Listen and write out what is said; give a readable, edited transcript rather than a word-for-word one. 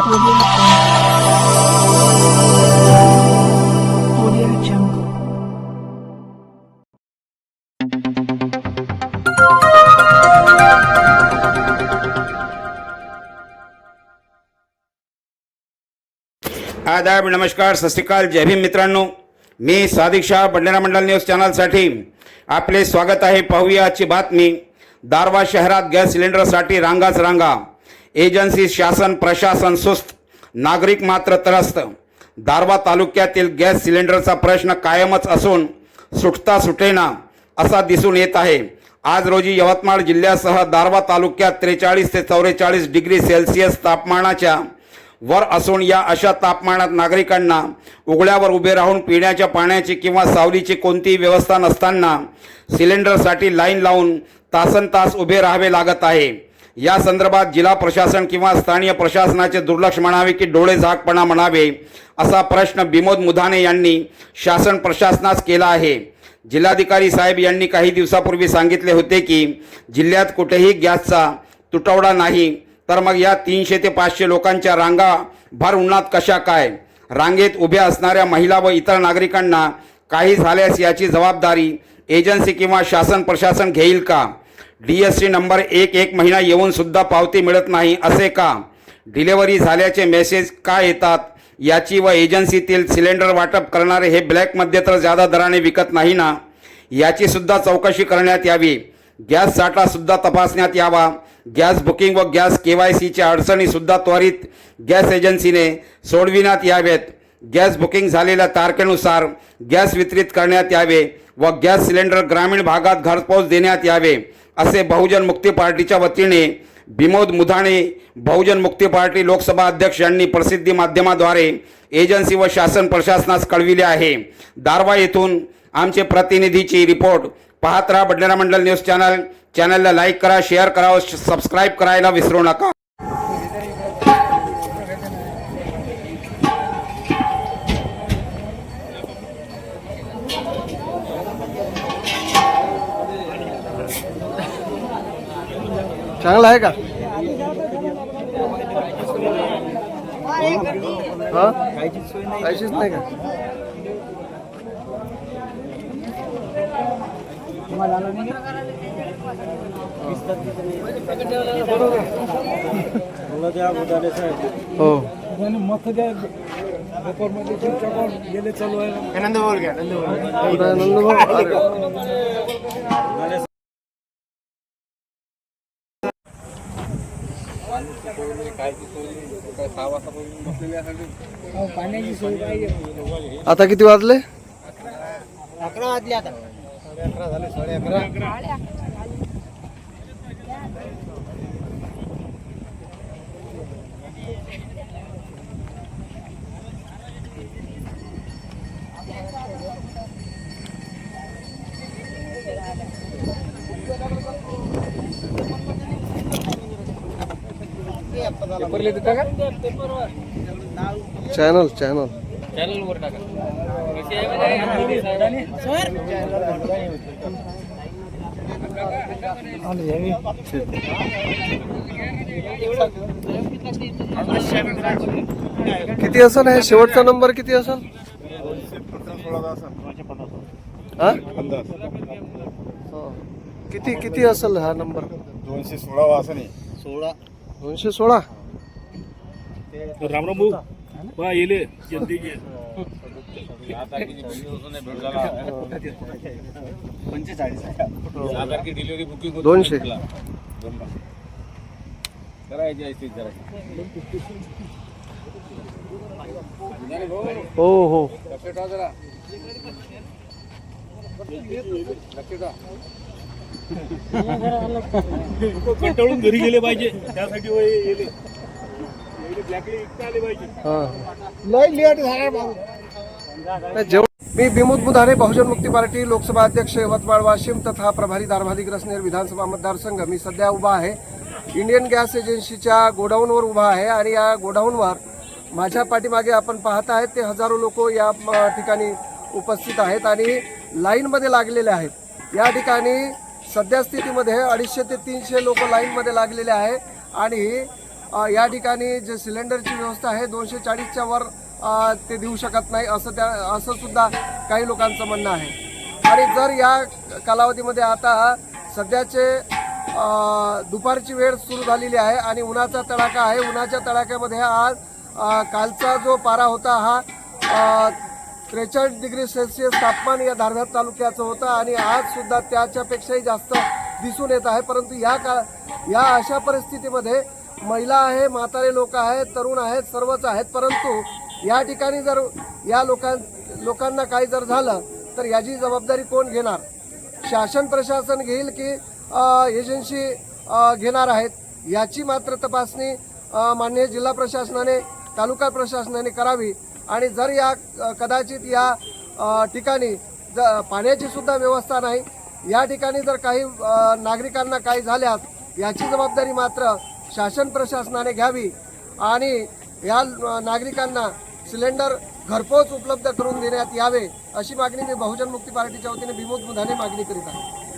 आदाब, नमस्कार, सत श्री अकाल, जय भीम मित्रांनो. मी सादिक शाह, बंडारा मंडल न्यूज चॅनलसाठी आपले स्वागत आहे. पाहूया आजची बातमी. दारवा शहरात गॅस सिलेंडरसाठी रांगाच रांगा. एजन्सी, शासन, प्रशासन सुस्त, नागरिक मात्र त्रस्त. दारवा तालुक्यातील गॅस सिलेंडरचा प्रश्न कायमच असून सुटता सुटेना असा दिसून येत आहे. आज रोजी यवतमाळ जिल्ह्यासह दारवा तालुक्यात 43 ते 44 डिग्री सेल्सिअस तापमानाच्या वर असून या अशा तापमानात नागरिकांना उघड्यावर उभे राहून पिण्याच्या पाण्याची किंवा सावलीची कोणतीही व्यवस्था नसताना सिलेंडरसाठी लाईन लावून तासनतास उभे राहावे लागत आहे. या संदर्भात जिल्हा प्रशासन किंवा स्थानिक प्रशासनाचे दुर्लक्ष म्हणावे की डोळे झाकपणा म्हणावे असा प्रश्न विनोद मुधाने यांनी शासन प्रशासनास केला आहे. जिल्हाधिकारी साहेब यांनी काही दिवसापूर्वी सांगितले होते की जिल्ह्यात कुठेही गॅसचा तुटवडा नाही, तर मग या 300 ते 500 लोकांच्या रांगा भर उन्हात कशा काय? रांगेत उभ्या असणाऱ्या महिला व इतर नागरिकांना काही झाल्यास याची जबाबदारी एजन्सी किंवा शासन प्रशासन घेईल का? DSC नंबर 1 महिना येऊन सुद्धा पावती मिळत नाही असे का? डिलेवरी झाल्याचे मेसेज का येतात याची व एजन्सीतील सिलेंडर वाटप करणारे हे ब्लॅकमध्ये तर जादा दराने विकत नाही ना, याची सुद्धा चौकशी करण्यात यावी. गॅस साठा सुद्धा तपासण्यात यावा. गॅस बुकिंग व गॅस KYCच्या अडचणी सुद्धा त्वरित गॅस एजन्सीने सोडविण्यात यावेत. गॅस बुकिंग झालेल्या तारखेनुसार गॅस वितरित करण्यात यावे व गॅस सिलेंडर ग्रामीण भागात घरपोच देण्यात यावे असे बहुजन मुक्ती पार्टीच्या वतीने विनोद मुधाने, बहुजन मुक्ती पार्टी लोकसभा अध्यक्ष यांनी प्रसिद्धी माध्यमाद्वारे एजन्सी व शासन प्रशासनास कळविले आहे. दारवा येथून आमचे प्रतिनिधीची रिपोर्ट. पाहत राहा बंडारा मंडल न्यूज चॅनल. चॅनलला लाईक करा, शेअर करा व सबस्क्राईब करायला विसरू नका. चांगला आहे का? हा, काहीच नाही का? हो, मत द्या. गेले चालू आहे. नंद बोल घ्या. पाण्याची सोय पाहिजे. आता किती वाजले? 11 वाजले. आता 11 झाले, 11:30. चॅनल वर टाका. किती असेल आहे? शेवटचा नंबर किती असेल? हा, किती किती असेल हा नंबर? 216 वासनी 216. राम राम भाऊ बा येले जल्दी ये. 45 की डिलिव्हरी बुकिंग 200 करायची आहे जरा. हो हो. लक्षात जरा कंटाळून घरी गेले पाहिजे, त्यासाठी मी विनोद मुधाने, बहुजन मुक्ती पार्टी लोकसभा अध्यक्ष यवतमाळ वाशिम तथा प्रभारी दारव्हा विधानसभा मतदारसंघ. मी सध्या उभा आहे इंडियन गॅस एजन्सीच्या गोडाऊनवर उभा आहे आणि या गोडाऊनवर माझ्या पाठीमागे आपण पाहत आहेत ते हजारो लोक या ठिकाणी उपस्थित आहेत आणि लाईनमध्ये लागलेले आहेत. या ठिकाणी सध्या स्थितीमध्ये 250 ते 300 लोक लाईनमध्ये लागलेले आहे आणि या ठिकाणी जे सिलेंडरची व्यवस्था आहे 240च्या वर ते देऊ शकत नाही असं सुद्धा काही लोकांचं म्हणणं आहे। आणि जर या कालावधीमध्ये आता सध्याचे दुपारची वेळ सुरू झालेली आहे आणि उन्हाचा तडाखा आहे। उन्हाच्या तडाख्यामध्ये आज कालचा जो पारा होता हा 43 डिग्री सेल्सिअस तापमान या धारवाड तालुक्याचं होतं आणि आज सुद्धा त्याच्यापेक्षाही जास्त दिसून येत आहे। परंतु या अशा परिस्थितीमध्ये महिला आहे, म्हातारे लोक आहेत, तरुण आहेत, सर्वच आहेत। परंतु या ठिकाणी जर या लोकांना काही जर झालं तर याची जबाबदारी कोण घेणार? शासन प्रशासन घेईल की एजन्सी घेणार आहेत? याची मात्र तपासणी माननीय जिल्हा प्रशासनाने, तालुका प्रशासनाने करावी। आणि जर कदाचित या ठिकाणी पाण्याची सुद्धा व्यवस्था नाही, या ठिकाणी जर काही नागरिकांना काही झाल्यास याची जबाबदारी मात्र शासन प्रशासनाने घ्यावी आणि या नागरिकांना सिलेंडर घरपोच उपलब्ध करून देण्यात यावे अशी मागणी मी बहुजन मुक्ती पार्टीच्या वतीने विमोद मुधाने मागणी करीत आहे।